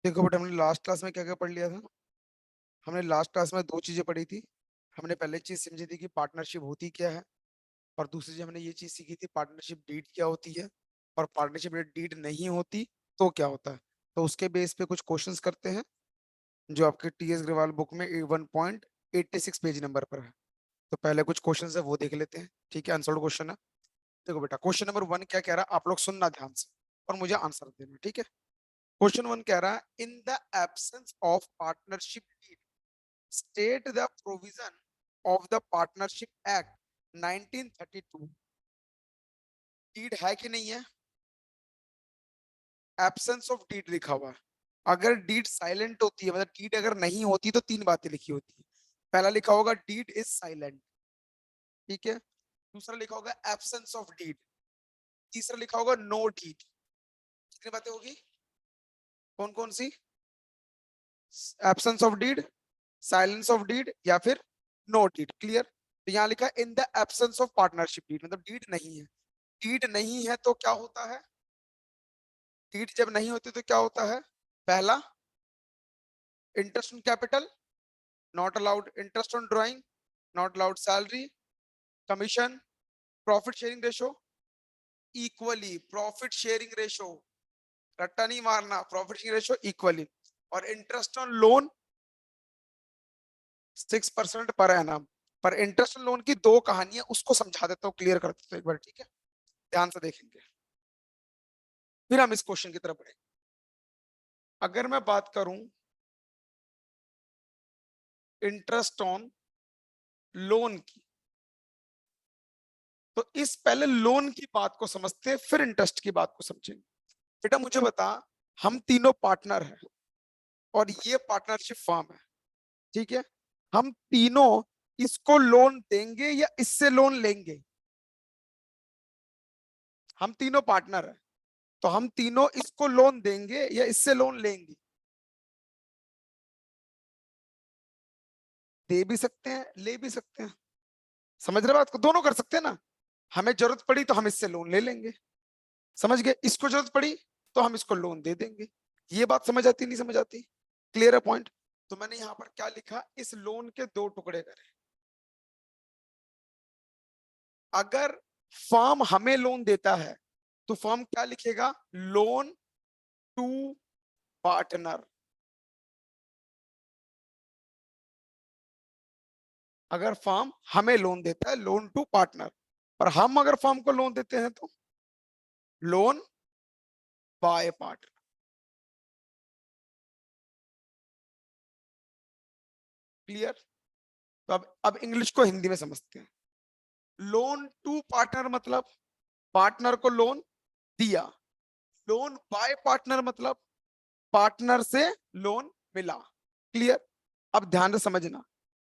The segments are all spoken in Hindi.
देखो बेटा, हमने लास्ट क्लास में क्या क्या पढ़ लिया था। हमने लास्ट क्लास में दो चीजें पढ़ी थी। हमने पहले चीज समझी थी कि पार्टनरशिप होती क्या है, और दूसरी चीज हमने ये चीज सीखी थी पार्टनरशिप डीड क्या होती है, और पार्टनरशिप डीड नहीं होती तो क्या होता है। तो उसके बेस पे कुछ क्वेश्चंस करते हैं जो आपके टीएस ग्रेवाल बुक में 1.86 पेज नंबर पर है। तो पहले कुछ क्वेश्चंस है वो देख लेते हैं। ठीक है, आंसर्ड क्वेश्चन है। देखो बेटा, क्वेश्चन नंबर 1 क्या कह रहा है, आप लोग सुनना ध्यान से और मुझे आंसर देना। ठीक है, क्वेश्चन 1 कह रहा है, in the absence of partnership deed state the provision of the partnership act 1932। Deed है कि नहीं है? एब्सेंस ऑफ डीड लिखा हुआ है। अगर डीड साइलेंट होती है, मतलब डीड अगर नहीं होती तो तीन बातें लिखी होती है। पहला लिखा होगा डीड इज साइलेंट, ठीक है। दूसरा लिखा होगा एब्सेंस ऑफ डीड। तीसरा लिखा होगा नो डीड। कितनी बातें होगी? कौन कौन सी? Absence of deed, silence of deed, या फिर नो डीड। क्लियर? तो यहाँ लिखा in the absence of partnership deed, मतलब डीड नहीं है। डीड नहीं है तो क्या होता है? डीड जब नहीं होती तो क्या होता है? पहला, interest on capital not allowed, interest on drawing not allowed, salary, commission, profit sharing ratio equally, profit sharing ratio, रट्टा नहीं मारना, प्रॉफिट शेयरिंग रेशो इक्वली, और interest on loan 6% per annum. पर इंटरेस्ट ऑन लोन की दो कहानियां, उसको समझा देता हूँ, क्लियर कर देता हूँ एक बार। ठीक है, ध्यान से देखेंगे, फिर हम इस क्वेश्चन की तरफ बढ़ेंगे। अगर मैं बात करूं इंटरेस्ट ऑन लोन की, तो इस पहले लोन की बात को समझते हैं, फिर इंटरेस्ट की बात को समझेंगे। बेटा मुझे बता, हम तीनों पार्टनर हैं और ये पार्टनरशिप फर्म है, ठीक है। हम तीनों इसको लोन देंगे या इससे लोन लेंगे? हम तीनों पार्टनर हैं, तो हम तीनों इसको लोन देंगे या इससे लोन लेंगे? दे भी सकते हैं, ले भी सकते हैं। समझ रहे बात को? दोनों कर सकते हैं ना। हमें जरूरत पड़ी तो हम इससे लोन ले लेंगे, समझ गए? इसको जरूरत पड़ी तो हम इसको लोन दे देंगे। ये बात समझ आती नहीं समझ आती? क्लियर है पॉइंट? तो मैंने यहां पर क्या लिखा, इस लोन के दो टुकड़े करें। अगर फर्म हमें लोन देता है तो फर्म क्या लिखेगा? Loan to partner. अगर फर्म हमें लोन देता है, लोन टू पार्टनर। और हम अगर फर्म को लोन देते हैं तो लोन बाय पार्टनर। क्लियर? तो अब इंग्लिश को हिंदी में समझते हैं। लोन टू पार्टनर मतलब पार्टनर को लोन दिया। लोन बाय पार्टनर मतलब पार्टनर से लोन मिला। क्लियर? अब ध्यान से समझना,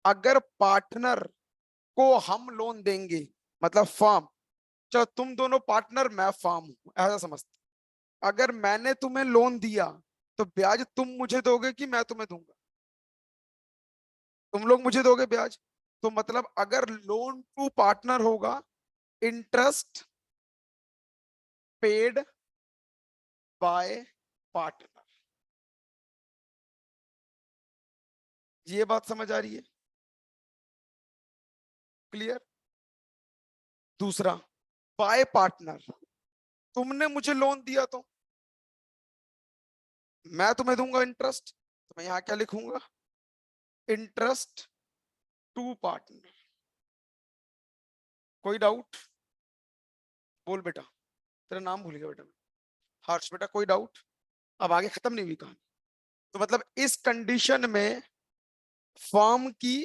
अगर पार्टनर को हम लोन देंगे, मतलब फर्म, चलो तुम दोनों पार्टनर, मैं फर्म हूं, ऐसा समझते। अगर मैंने तुम्हें लोन दिया तो ब्याज तुम मुझे दोगे कि मैं तुम्हें दूंगा? तुम लोग मुझे दोगे ब्याज। तो मतलब अगर लोन टू पार्टनर होगा, इंटरेस्ट पेड बाय पार्टनर। ये बात समझ आ रही है? क्लियर? दूसरा, बाय पार्टनर, तुमने मुझे लोन दिया तो मैं तुम्हें दूंगा इंटरेस्ट, तो मैं यहां क्या लिखूंगा? Interest to partner. कोई डाउट? बोल बेटा, तेरा नाम भूल गया बेटा मैं। हर्ष बेटा, कोई डाउट? अब आगे खत्म नहीं हुई कहानी। तो मतलब इस कंडीशन में फर्म की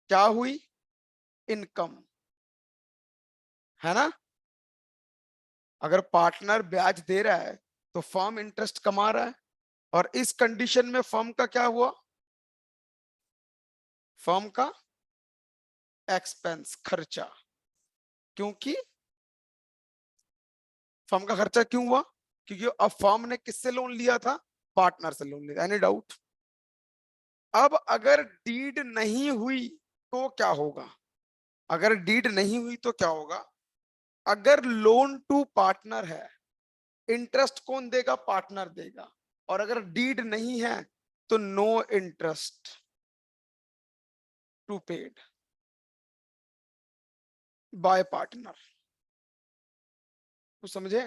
क्या हुई? इनकम, है ना। अगर पार्टनर ब्याज दे रहा है तो फर्म इंटरेस्ट कमा रहा है, और इस कंडीशन में फर्म का क्या हुआ? फर्म का एक्सपेंस, खर्चा। क्योंकि फर्म का खर्चा क्यों हुआ? क्योंकि अब फर्म ने किससे लोन लिया था? पार्टनर से लोन लिया। Any doubt? अब अगर डीड नहीं हुई तो क्या होगा? अगर डीड नहीं हुई तो क्या होगा? अगर लोन टू पार्टनर है, इंटरेस्ट कौन देगा? पार्टनर देगा। और अगर डीड नहीं है तो no interest to paid by partner. तो समझे?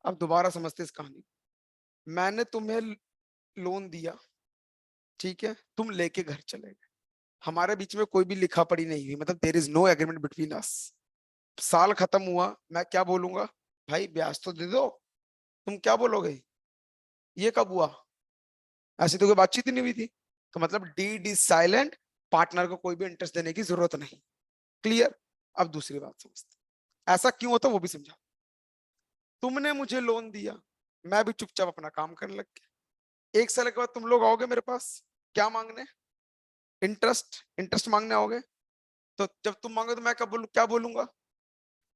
अब दोबारा समझते इस कहानी। मैंने तुम्हें लोन दिया, ठीक है, तुम लेके घर चले गए, हमारे बीच में कोई भी लिखा पढ़ी नहीं हुई, मतलब there is no agreement between us. साल खत्म हुआ, मैं क्या बोलूंगा? भाई ब्याज तो दे दो। तुम क्या बोलोगे? ये कब हुआ? ऐसी तो कोई बातचीत ही नहीं हुई थी। तो मतलब डीड इज साइलेंट, पार्टनर को कोई भी इंटरेस्ट देने की जरूरत नहीं। क्लियर? अब दूसरी बात समझते, ऐसा क्यों होता वो भी समझा। तुमने मुझे लोन दिया, मैं भी चुपचाप अपना काम करने लग गया। एक साल के बाद तुम लोग आओगे मेरे पास, क्या मांगने? इंटरेस्ट, इंटरेस्ट मांगने आओगे। तो जब तुम मांगो तो मैं कब बोलूं, क्या बोलूंगा?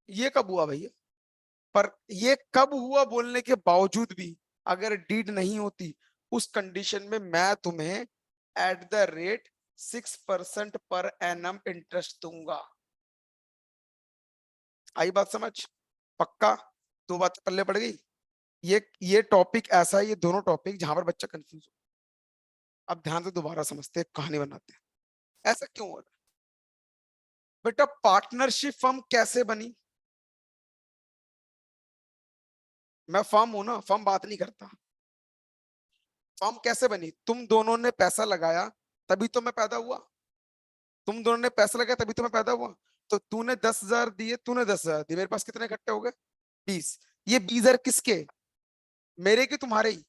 ये कब हुआ भैया? पर ये कब हुआ बोलने के बावजूद भी अगर डीड नहीं होती, उस कंडीशन में मैं तुम्हें at the rate 6% per annum interest दूंगा। आई बात समझ? पक्का? दो बात पल्ले पड़ गई। ये टॉपिक ऐसा है, ये दोनों टॉपिक जहां पर बच्चा कंफ्यूज हो। अब ध्यान से दोबारा समझते हैं, कहानी बनाते हैं। ऐसा क्यों हो रहा है? बेटा पार्टनरशिप फर्म कैसे बनी? मैं फर्म हूं ना, फर्म बात नहीं करता। फर्म कैसे बनी? तुम दोनों ने पैसा लगाया तभी तो मैं पैदा हुआ। तुम दोनों ने पैसा लगाया तभी तो मैं पैदा हुआ। तो तूने 10,000 दिए, तूने 10,000 दिए, मेरे पास कितने इकट्ठे हो गए? 20। ये 20,000 किसके? मेरे के तुम्हारे ही?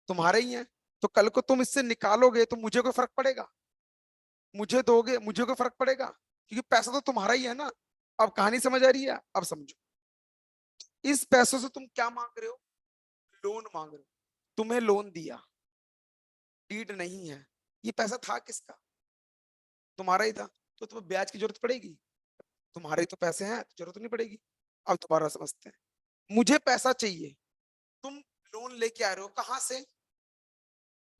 तुम्हारे ही है। तो कल को तुम इससे निकालोगे तो मुझे कोई फर्क पड़ेगा? मुझे दोगे, मुझे कोई फर्क पड़ेगा? क्योंकि पैसा तो तुम्हारा ही है ना। अब कहानी समझ आ रही है? अब समझो। इस पैसों से तुम क्या मांग रहे हो? लोन मांग रहे हो। तुम्हें लोन दिया, डीड नहीं है, ये पैसा था किसका? तुम्हारा ही था। तो तुम्हें ब्याज की जरूरत पड़ेगी? तुम्हारे ही तो पैसे हैं, तो जरूरत नहीं पड़ेगी। अब दोबारा समझते हैं। मुझे पैसा चाहिए, तुम लोन लेके आ रहे हो, कहां से?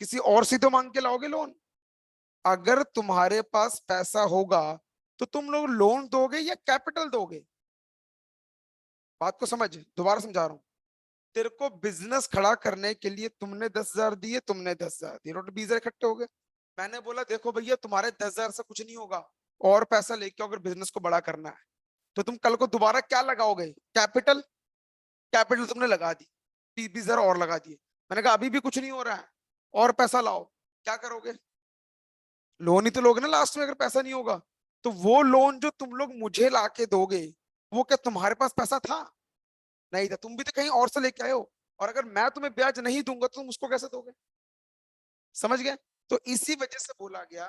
किसी और से तो मांग के लाओगे लोन। अगर तुम्हारे पास पैसा होगा तो तुम लोग लोन दोगे या कैपिटल दोगे? बात को समझ, दोबारा समझा रहा हूं। तेरे को बिजनेस खड़ा करने के लिए तुमने 10,000 दिए, तुमने 10,000 दिए, टोटल 20,000 इकट्ठे हो गए। मैंने बोला देखो भैया तुम्हारे 10,000 से कुछ नहीं होगा, और पैसा लेके आओ अगर बिजनेस को बड़ा करना है। तो तुम कल को दोबारा क्या लगाओगे? कैपिटल। कैपिटल तुमने लगा दी, 20,000 और लगा दिए। मैंने कहा अभी भी कुछ नहीं हो रहा है, और पैसा लाओ। क्या करोगे? लोन ही तो लोगे ना लास्ट में, अगर पैसा नहीं होगा। तो वो लोन जो तुम लोग मुझे लाके दोगे, वो क्या तुम्हारे पास पैसा था? नहीं था, तुम भी तो कहीं और से लेके आए हो। और अगर मैं तुम्हें ब्याज नहीं दूंगा तो तुम उसको कैसे दोगे? समझ गए? तो इसी वजह से बोला गया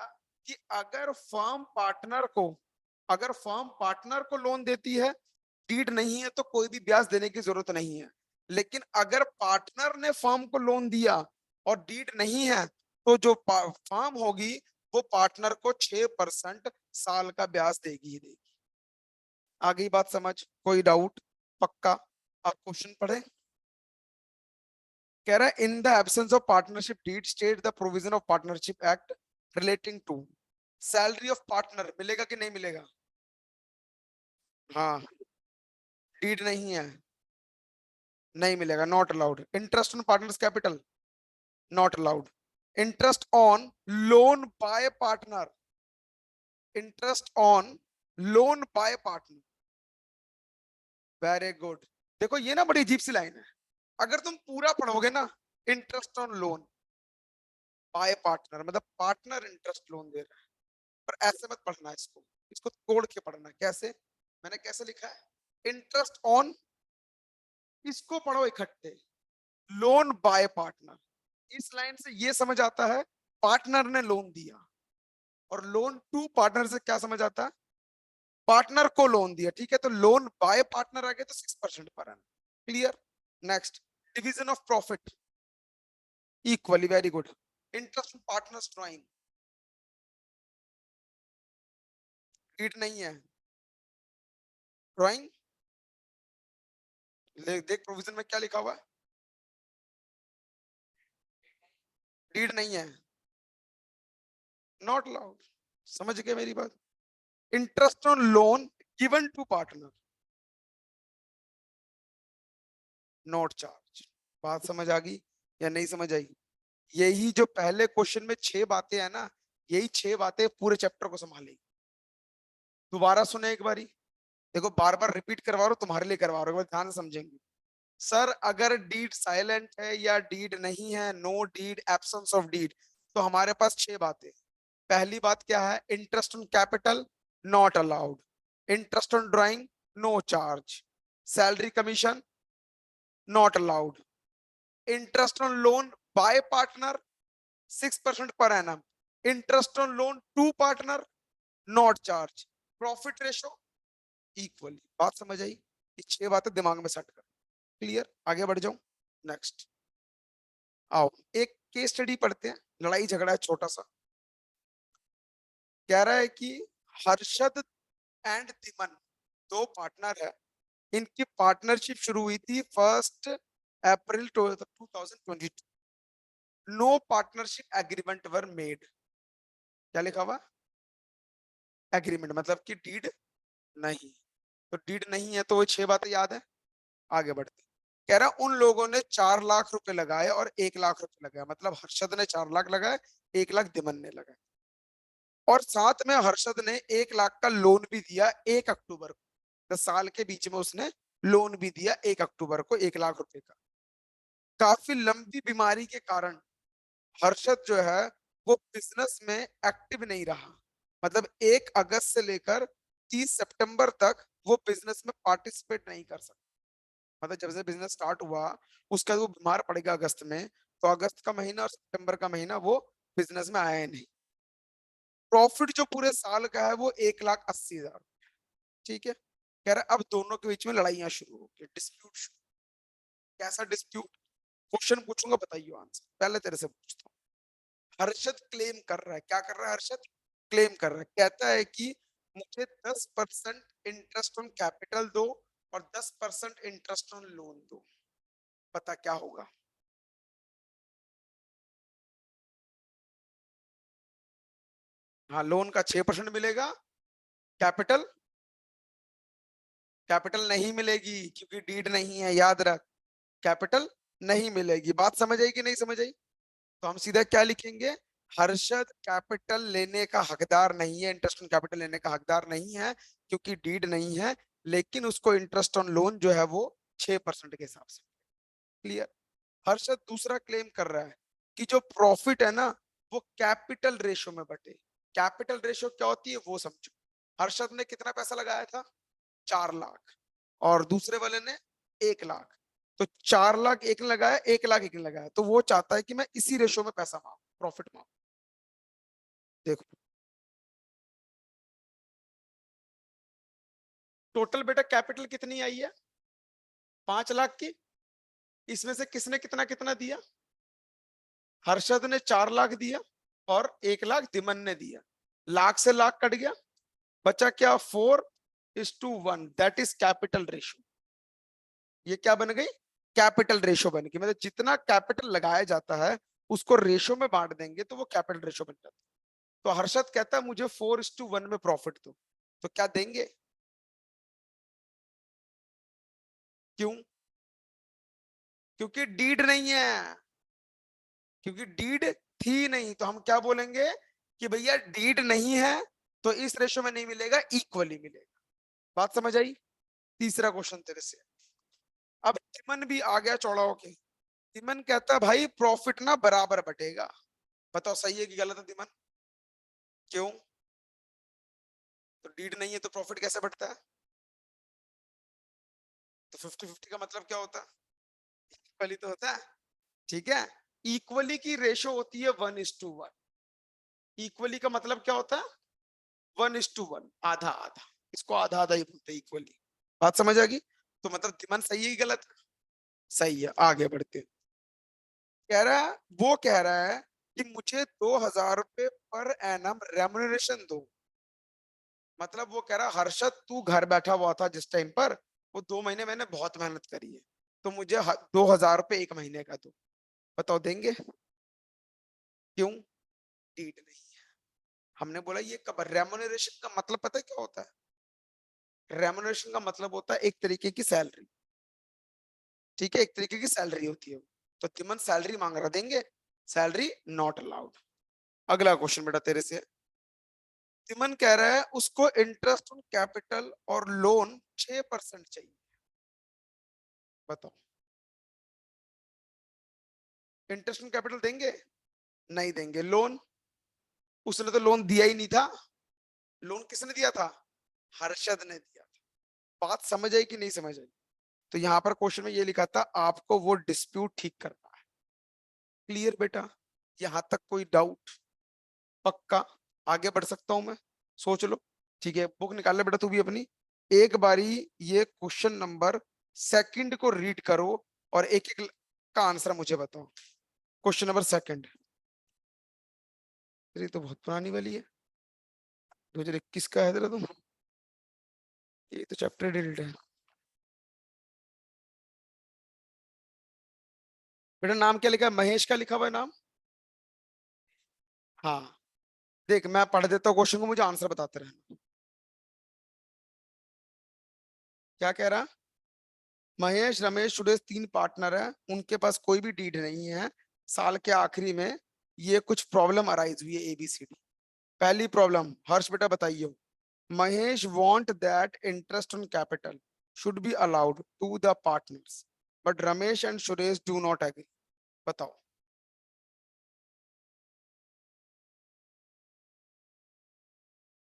कि अगर फर्म पार्टनर को लोन देती है, डीड नहीं है, तो कोई भी ब्याज देने की जरूरत नहीं है। लेकिन अगर पार्टनर ने फर्म को लोन दिया और डीड नहीं है, तो जो फर्म होगी वो पार्टनर को 6% साल का ब्याज देगी ही देगी। आ गई बात समझ? कोई डाउट? पक्का? आप क्वेश्चन पढ़े। कह रहा है in the absence of partnership deed state the provision of partnership act relating to salary of partner. मिलेगा कि नहीं मिलेगा? हाँ। डीड नहीं है, नहीं मिलेगा, not allowed. Interest on partners capital, not allowed. Interest on loan by partner, interest on loan by partner. Very good. देखो ये ना बड़ी अजीब सी लाइन है। अगर तुम पूरा पढ़ोगे ना, interest on loan by partner, मतलब पार्टनर इंटरेस्ट लोन दे रहा है। पर ऐसे मत पढ़ना इसको, इसको तोड़ के पढ़ना। कैसे? मैंने कैसे लिखा है? इंटरेस्ट ऑन, इसको पढ़ो इकट्ठे, लोन बाय पार्टनर। इस लाइन से ये समझ आता है पार्टनर ने लोन दिया। और लोन टू पार्टनर से क्या समझ आता है? पार्टनर को लोन दिया। ठीक है, तो लोन बाय पार्टनर आ गया तो 6% per annum. Clear? Next, division of profit equally, very good. Interest partners drawing, deed नहीं है, ड्राइंग। देख प्रोविजन में क्या लिखा हुआ है, डीड नहीं है, नॉट अलाउड। समझ गए मेरी बात? Interest on loan given to partner, not charge. बात समझ आ गई या नहीं समझ आई? यही जो पहले क्वेश्चन में 6 बातें है ना, यही 6 बातें पूरे चैप्टर को संभालेगी। दोबारा सुने एक बारी, देखो बार बार रिपीट करवा रहा हूं, तुम्हारे लिए करवा रहा हूं, एक बार ध्यान से समझेंगे। सर अगर डीड साइलेंट है या डीड नहीं है, no deed, absence of deed, तो हमारे पास 6 बातें। पहली बात क्या है? Interest on capital not allowed, interest on drawing no charge, salary commission not allowed, interest on loan by partner 6% per annum, interest on loan to partner not charge, profit ratio equally. बात समझ आई? ये 6 बातें दिमाग में सेट कर। क्लियर? आगे बढ़ जाऊं? नेक्स्ट आओ एक केस स्टडी पढ़ते हैं। लड़ाई झगड़ा है छोटा सा। कह रहा है कि हर्षद एंड दिमन दो पार्टनर है, इनकी पार्टनरशिप शुरू हुई थी 1 April 2022। No partnership agreement were made. क्या लिखा हुआ? एग्रीमेंट मतलब कि डीड नहीं। तो डीड नहीं है तो वो 6 बातें याद है। आगे बढ़ते हैं। कह रहा उन लोगों ने 4 लाख रुपए लगाए और 1 लाख रुपए लगाए, मतलब हर्षद ने 4 लाख लगाए, 1 लाख दिमन ने लगाए। और साथ में हर्षद ने 1 लाख का लोन भी दिया 1 अक्टूबर को। 10 साल के बीच में उसने लोन भी दिया 1 अक्टूबर को 1 लाख रुपए का। काफी लंबी बीमारी के कारण हर्षद जो है वो बिजनेस में एक्टिव नहीं रहा। मतलब 1 अगस्त से लेकर 30 सितंबर तक वो बिजनेस में पार्टिसिपेट नहीं कर सकता। मतलब जब से बिजनेस स्टार्ट हुआ उसका वो बीमार पड़ेगा अगस्त में, तो अगस्त का महीना और सितंबर का महीना वो बिजनेस में आया नहीं। प्रॉफिट जो पूरे साल का है वो 1,80,000। ठीक है। कह रहा अब दोनों के बीच में लड़ाइयां शुरू हो गई, डिस्प्यूट शुरू। कैसा डिस्प्यूट? क्वेश्चन पूछूंगा, बताइए आंसर। पहले तेरे से पूछता हूँ। हर्षद क्लेम कर रहा है, क्या कर रहा है हर्षद? क्लेम कर रहा है, कहता है कि मुझे 10% इंटरेस्ट ऑन कैपिटल दो और 10% इंटरेस्ट ऑन लोन दो। पता क्या होगा? हाँ, लोन का 6% मिलेगा, कैपिटल कैपिटल नहीं मिलेगी क्योंकि डीड नहीं है, याद रख। कैपिटल नहीं मिलेगी। बात समझ आई कि नहीं समझ आई? तो हम सीधा क्या लिखेंगे? हर्षद कैपिटल लेने का हकदार नहीं है, इंटरेस्ट ऑन कैपिटल लेने का हकदार नहीं है क्योंकि डीड नहीं है, लेकिन उसको इंटरेस्ट ऑन लोन जो है वो 6% के हिसाब से। क्लियर? हर्षद दूसरा क्लेम कर रहा है कि जो प्रॉफिट है ना वो कैपिटल रेशो में बटे। कैपिटल रेशो क्या होती है वो समझो। हर्षद ने कितना पैसा लगाया था? 4 लाख। और दूसरे वाले ने 1 लाख। तो 4 लाख एक ने लगाया, 1 लाख एक ने लगाया, तो वो चाहता है कि मैं इसी रेशो में पैसा मांगू, प्रॉफिट मांगू। देखो टोटल बेटा कैपिटल कितनी आई है? 5 लाख की। इसमें से किसने कितना कितना दिया? हर्षद ने 4 लाख दिया और 1 लाख दिमन ने दिया। लाख से लाख कट गया, बचा क्या? 4:1। That is capital ratio. ये क्या बन गई? कैपिटल रेशो बन गई। मतलब जितना कैपिटल लगाया जाता है उसको रेशो में बांट देंगे तो वो कैपिटल रेशो बन जाता है। तो हर्षद कहता है मुझे 4:1 में प्रॉफिट दो, तो क्या देंगे? क्यों? क्योंकि डीड नहीं है। क्योंकि डीड थी नहीं, तो हम क्या बोलेंगे कि भैया डीड नहीं है तो इस रेशो में नहीं मिलेगा, इक्वली मिलेगा। बात समझ आई? तीसरा क्वेश्चन तेरे से। अब तिमन भी आ गया चौड़ा होके। तिमन कहता है भाई प्रॉफिट ना बराबर बटेगा। बताओ सही है कि गलत है तिमन? क्यों? तो डीड नहीं है तो प्रॉफिट कैसे बढ़ता है? तो 50-50 का मतलब क्या होता है? इक्वली तो होता है। ठीक है। इक्वली की रेशो होती है 1:1। इक्वली का मतलब क्या होता है? 1:1, आधा आधा। इसको आधा आधा ही बोलते हैं, इक्वली। बात समझ आ गई? तो मतलब तिमन सही है कि गलत है? सही है। आगे बढ़ते हैं। कह रहा है, वो कह रहा है कि मुझे 2,000 रुपए पर एनम रेमुनरेशन दो। मतलब वो कह रहा है हर्षद तू घर बैठा हुआ था जिस टाइम पर, वो 2 महीने मैंने बहुत मेहनत करी है, तो मुझे 2,000 रुपए 1 महीने का दो। बताओ देंगे? क्यों? डीड नहीं है। हमने बोला ये कब? रेमुनरेशन का मतलब पता है क्या होता है? रेमुनरेशन का मतलब होता है एक तरीके की सैलरी। ठीक है, एक तरीके की सैलरी होती है। तो तिमन सैलरी मांग रहा, देंगे? Salary not allowed. अगला क्वेश्चन बेटा तेरे से, तिमन कह रहा है उसको इंटरेस्ट ऑन कैपिटल और लोन 6% चाहिए। बताओ, इंटरेस्ट ऑन कैपिटल देंगे? नहीं देंगे। लोन? उसने तो लोन दिया ही नहीं था। लोन किसने दिया था? हर्षद ने दिया था। बात समझ आई कि नहीं समझ आई? तो यहाँ पर क्वेश्चन में ये लिखा था आपको वो डिस्प्यूट ठीक करना है। क्लियर बेटा? यहाँ तक कोई डाउट? पक्का? आगे बढ़ सकता हूं मैं? सोच लो। ठीक है, बुक निकाल ले बेटा तू भी अपनी। एक बारी ये क्वेश्चन नंबर सेकंड को रीड करो और एक एक का आंसर मुझे बताओ। क्वेश्चन नंबर सेकंड, ये तो बहुत पुरानी वाली है, 2021 का है तेरा तुम। ये तो चैप्टर डिलीट है। बेटा नाम क्या लिखा है? महेश का लिखा हुआ है नाम? हाँ। देख मैं पढ़ देता हूँ क्वेश्चन को, मुझे आंसर बताते रहना। क्या कह रहा? महेश, रमेश, सुरेश 3 पार्टनर है, उनके पास कोई भी डीड नहीं है। साल के आखिरी में ये कुछ प्रॉब्लम अराइज हुई है ABCD। पहली प्रॉब्लम, हर्ष बेटा बताइए। Mahesh want that interest on capital should be allowed to the partners but Ramesh and Suresh do not agree. बताओ।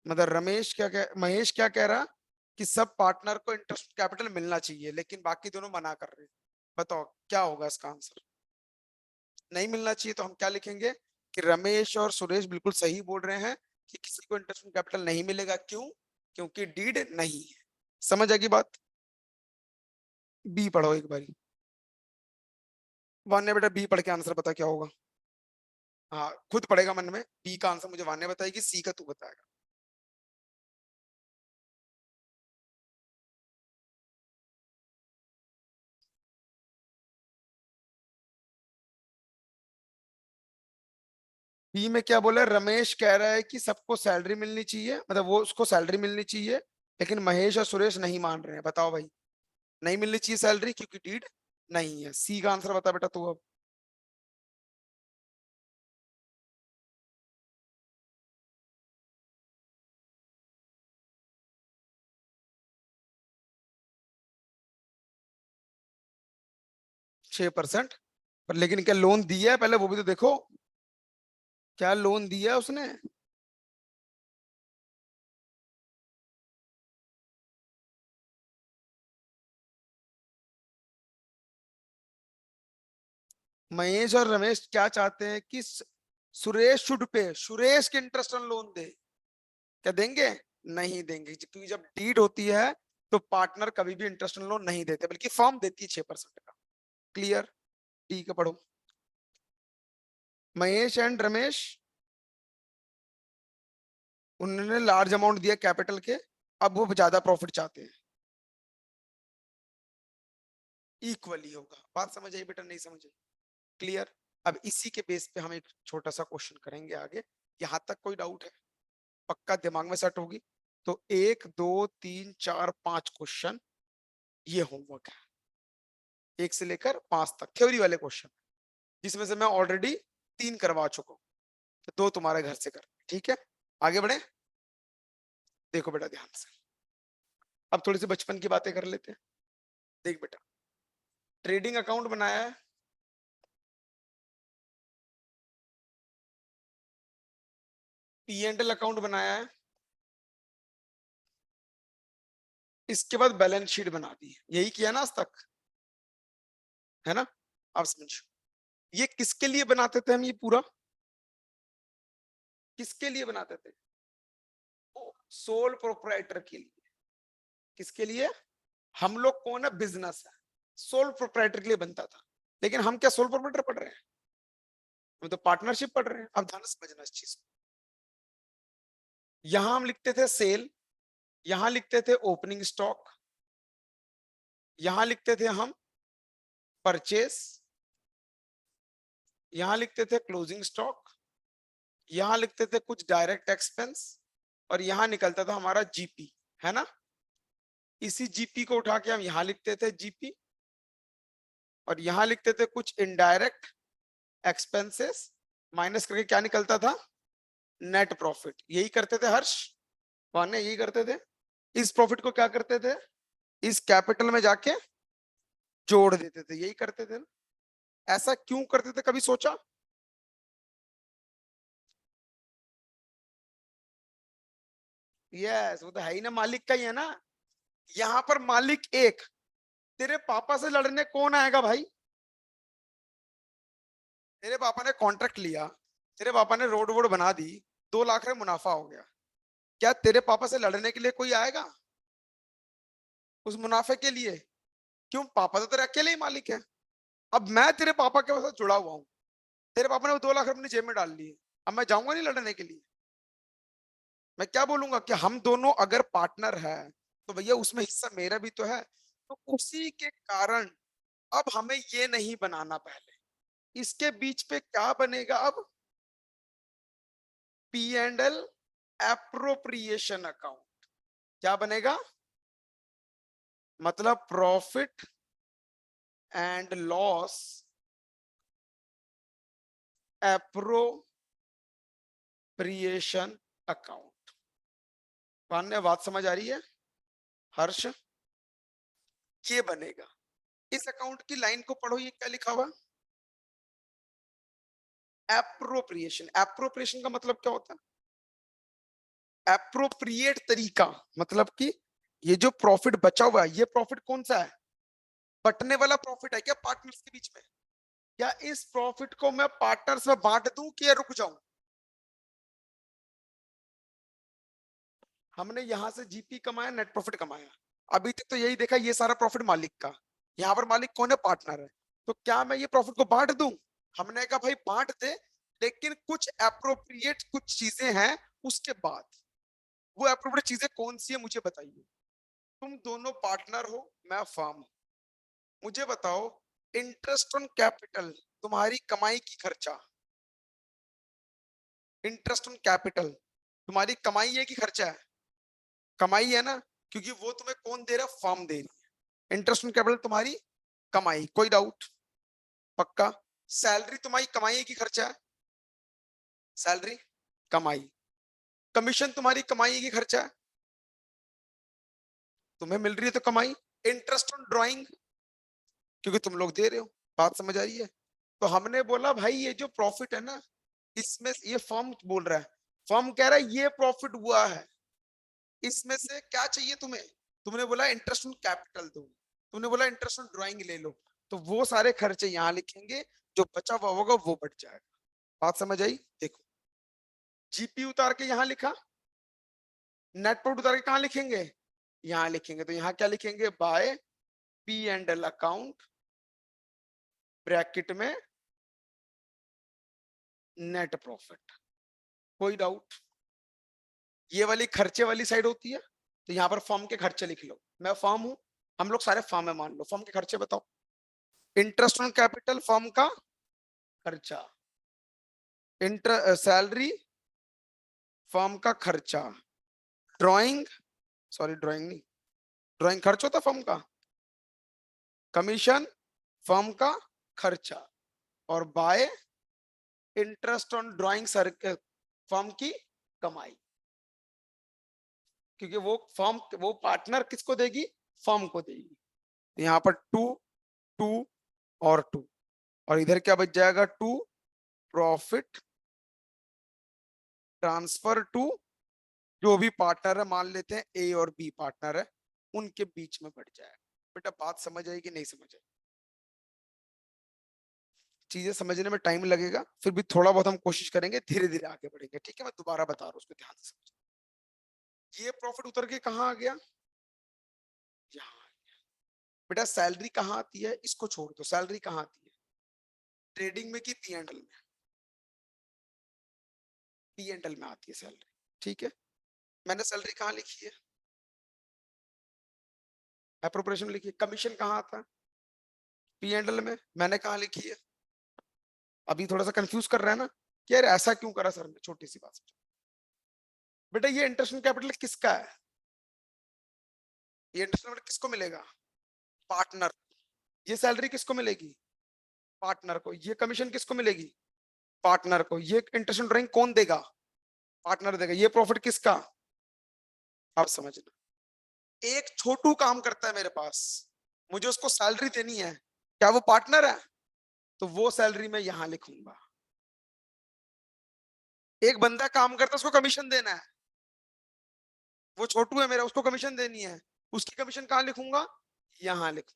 मतलब रमेश क्या कह, महेश क्या कह रहा कि सब पार्टनर को इंटरेस्ट कैपिटल मिलना चाहिए, लेकिन बाकी दोनों मना कर रहे हैं। बताओ क्या होगा इसका आंसर? नहीं मिलना चाहिए तो हम क्या लिखेंगे कि रमेश और सुरेश बिल्कुल सही बोल रहे हैं कि किसी को इंटरेस्ट कैपिटल नहीं मिलेगा। क्यों? क्योंकि डीड नहीं है। समझ आएगी बात? बी पढ़ो एक बारी। वान्य बेटा बी पढ़ के आंसर बता क्या होगा। हाँ खुद पढ़ेगा मन में। बी का आंसर मुझे वान्य बताएगी, सी का तू बताएगा। बी में क्या बोला? रमेश कह रहा है कि सबको सैलरी मिलनी चाहिए, मतलब वो उसको सैलरी मिलनी चाहिए, लेकिन महेश और सुरेश नहीं मान रहे हैं। बताओ भाई, नहीं मिलनी चाहिए सैलरी क्योंकि डीड नहीं है। सी का आंसर बता बेटा तू अब। छह परसेंट पर लेकिन क्या लोन दिया है पहले वो भी तो देखो। क्या लोन दिया है उसने? महेश और रमेश क्या चाहते हैं कि सुरेश शुड पे, सुरेश के इंटरेस्ट ऑन लोन दे। क्या देंगे? नहीं देंगे, क्योंकि जब डीड होती है तो पार्टनर कभी भी इंटरेस्ट ऑन लोन नहीं देते, बल्कि फर्म देती है 6% का। क्लियर? ठीक है पढ़ो। महेश एंड रमेश, उन्होंने लार्ज अमाउंट दिया कैपिटल के, अब वो ज्यादा प्रॉफिट चाहते हैं। इक्वली होगा। बात समझ आई बेटा नहीं समझ आई? क्लियर? अब इसी के बेस पे हम एक छोटा सा क्वेश्चन करेंगे आगे। यहां तक कोई डाउट है? पक्का दिमाग में सेट होगी? तो 1 2 3 4 5 क्वेश्चन ये होमवर्क है, 1 से लेकर 5 तक थ्योरी वाले क्वेश्चन, जिसमें से मैं ऑलरेडी 3 करवा चुका हूँ। तो 2 तुम्हारे घर से कर। ठीक है, आगे बढ़े। देखो बेटा ध्यान से, अब थोड़ी सी बचपन की बातें कर लेते हैं। देख बेटा, ट्रेडिंग अकाउंट बनाया है, P&L अकाउंट बनाया है, इसके बाद बैलेंस शीट बना दी है। यही किया ना आज तक, है ना? अब समझो, ये किसके लिए बनाते थे हम? ये पूरा किसके लिए बनाते थे? सोल प्रोप्राइटर के लिए। किसके लिए? हम लोग कौन है? बिजनेस है, सोल प्रोप्राइटर के लिए बनता था। लेकिन हम क्या सोल प्रोप्राइटर पढ़ रहे हैं? हम तो पार्टनरशिप पढ़ रहे हैं। अब ध्यान से समझना इस चीज को। यहां हम लिखते थे सेल, यहां लिखते थे ओपनिंग स्टॉक, यहां लिखते थे हम परचेस, यहां लिखते थे क्लोजिंग स्टॉक, यहां लिखते थे कुछ डायरेक्ट एक्सपेंस, और यहां निकलता था हमारा जीपी, है ना? इसी जीपी को उठा के हम यहां लिखते थे जीपी, और यहां लिखते थे कुछ इनडायरेक्ट एक्सपेंसेस, माइनस करके क्या निकलता था, नेट प्रॉफिट। यही करते थे हर्ष, माने यही करते थे। इस प्रॉफिट को क्या करते थे, इस कैपिटल में जाके जोड़ देते थे, यही करते थे ना। ऐसा क्यों करते थे, कभी सोचा? यस, वो तो है ही ना, मालिक का ही है ना। यहाँ पर मालिक एक, तेरे पापा से लड़ने कौन आएगा भाई? तेरे पापा ने कॉन्ट्रैक्ट लिया, तेरे पापा ने रोड वोड बना दी, 2 लाख में मुनाफा हो गया, क्या तेरे पापा से लड़ने के लिए कोई आएगा उस मुनाफे के लिए? क्यों, पापा तो तेरे अकेले ही मालिक है। अब मैं तेरे पापा के साथ जुड़ा हुआ हूँ, तेरे पापा ने वो 2 लाख अपनी जेब में डाल लिए, अब मैं जाऊंगा नहीं लड़ने के लिए? मैं क्या बोलूंगा कि हम दोनों अगर पार्टनर है तो भैया उसमें हिस्सा मेरा भी तो है। तो उसी के कारण अब हमें ये नहीं बनाना, पहले इसके बीच पे क्या बनेगा अब, P and L appropriation account. क्या बनेगा, मतलब profit and loss appropriation account. मान्य बात समझ आ रही है हर्ष? ये बनेगा। इस अकाउंट की लाइन को पढ़ो, ये क्या लिखा हुआ, एप्रोप्रिएशन। एप्रोप्रिएशन का मतलब क्या होता है, एप्रोप्रिएट तरीका, मतलब कि ये जो प्रॉफिट बचा हुआ है, ये प्रॉफिट कौन सा है, बटने वाला प्रॉफिट है क्या पार्टनर्स के बीच में? क्या इस प्रॉफिट को मैं पार्टनर्स में बांट दूं कि रुक जाऊं? हमने यहां से जीपी कमाया, नेट प्रॉफिट कमाया, अभी तक तो यही देखा, ये सारा प्रॉफिट मालिक का। यहाँ पर मालिक कौन है, पार्टनर है। तो क्या मैं ये प्रॉफिट को बांट दूं? हमने कहा भाई बांट दे, लेकिन कुछ अप्रोप्रिएट कुछ चीजें हैं उसके बाद। वो अप्रोप्रिएट चीजें कौन सी है मुझे बताइए। तुम दोनों पार्टनर हो, मैं फर्म हूं, मुझे बताओ, इंटरेस्ट ऑन कैपिटल, तुम्हारी कमाई की खर्चा, इंटरेस्ट ऑन कैपिटल तुम्हारी कमाई है कि खर्चा है? कमाई है ना, क्योंकि वो तुम्हें कौन दे रहा है, फर्म दे रही है। इंटरेस्ट ऑन कैपिटल तुम्हारी कमाई, कोई डाउट? पक्का? सैलरी तुम्हारी कमाई है कि खर्चा है? सैलरी कमाई। कमीशन तुम्हारी कमाई है कि खर्चा है? तुम्हें मिल रही है तो कमाई। इंटरेस्ट ऑन ड्राइंग, क्योंकि तुम लोग दे रहे हो। बात समझ आ रही है? तो हमने बोला भाई ये जो प्रॉफिट है ना, इसमें ये फर्म बोल रहा है, फर्म कह रहा है ये प्रॉफिट हुआ है, इसमें से क्या चाहिए तुम्हें? तुमने बोला इंटरेस्ट ऑन कैपिटल दो, तुमने बोला इंटरेस्ट ऑन ड्राइंग ले लो, तो वो सारे खर्चे यहाँ लिखेंगे, जो बचा हुआ होगा वो बच जाएगा। बात समझ आई? देखो, जीपी उतार के यहाँ लिखा, नेट प्रॉफिट उतार के कहाँ लिखेंगे, यहाँ लिखेंगे। तो यहाँ क्या लिखेंगे, by P and L account, bracket में नेट प्रॉफिट। कोई डाउट? ये वाली खर्चे वाली साइड होती है, तो यहाँ पर फर्म के खर्चे लिख लो। मैं फर्म हूं, हम लोग सारे फर्म है मान लो, फर्म के खर्चे बताओ। इंटरेस्ट ऑन कैपिटल फर्म का खर्चा, इंटर सैलरी फर्म का खर्चा, ड्राइंग, सॉरी ड्राइंग नहीं, ड्राइंग खर्च होता फर्म का, कमीशन फर्म का खर्चा, और bye interest on drawing sir firm की कमाई। क्योंकि वो फर्म, वो पार्टनर किसको देगी, फर्म को देगी। तो यहाँ पर टू, टू और टू, और इधर क्या बच जाएगा, टू प्रॉफिट ट्रांसफर टू जो भी पार्टनर है, मान लेते हैं ए और बी पार्टनर है, उनके बीच में बढ़ जाएगा। बेटा बात समझ आई कि नहीं समझ आई? चीजें समझने में टाइम लगेगा, फिर भी थोड़ा बहुत हम कोशिश करेंगे, धीरे धीरे आगे बढ़ेंगे, ठीक है? मैं दोबारा बता रहा हूँ, उसको ध्यान से समझ। ये प्रॉफिट उतर के कहाँ आ गया, यहाँ। बेटा सैलरी कहाँ आती है, इसको छोड़ दो, सैलरी कहाँ आती है, ट्रेडिंग में की पी एंड एल में? पी एंड एल में आती है सैलरी, ठीक है? मैंने सैलरी कहाँ लिखी है, एप्रोप्रिएशन लिखी है। कमीशन कहाँ आता है, पी एंड एल में। मैंने कहाँ लिखी है? अभी थोड़ा सा कंफ्यूज कर रहा है ना कि यार ऐसा क्यों करा सर ने, छोटी सी बात समझो। बेटा ये इंटरेस्ट कैपिटल किसका है, ये इंटरेस्ट कैपिटल किसको मिलेगा, पार्टनर। ये सैलरी किसको मिलेगी? पार्टनर को। ये कमीशन किसको मिलेगी? पार्टनर को। ये इंटरेस्ट ड्राइंग कौन देगा? पार्टनर देगा। ये प्रॉफिट किसका? आप समझना। एक छोटू काम करता है मेरे पास, मुझे उसको सैलरी देनी है, क्या वो पार्टनर है? तो वो सैलरी मैं यहां लिखूंगा। एक बंदा काम करता है, उसको कमीशन देना है, वो छोटू है मेरा, उसको कमीशन देनी है, उसकी कमीशन कहां लिखूंगा? यहां लिख।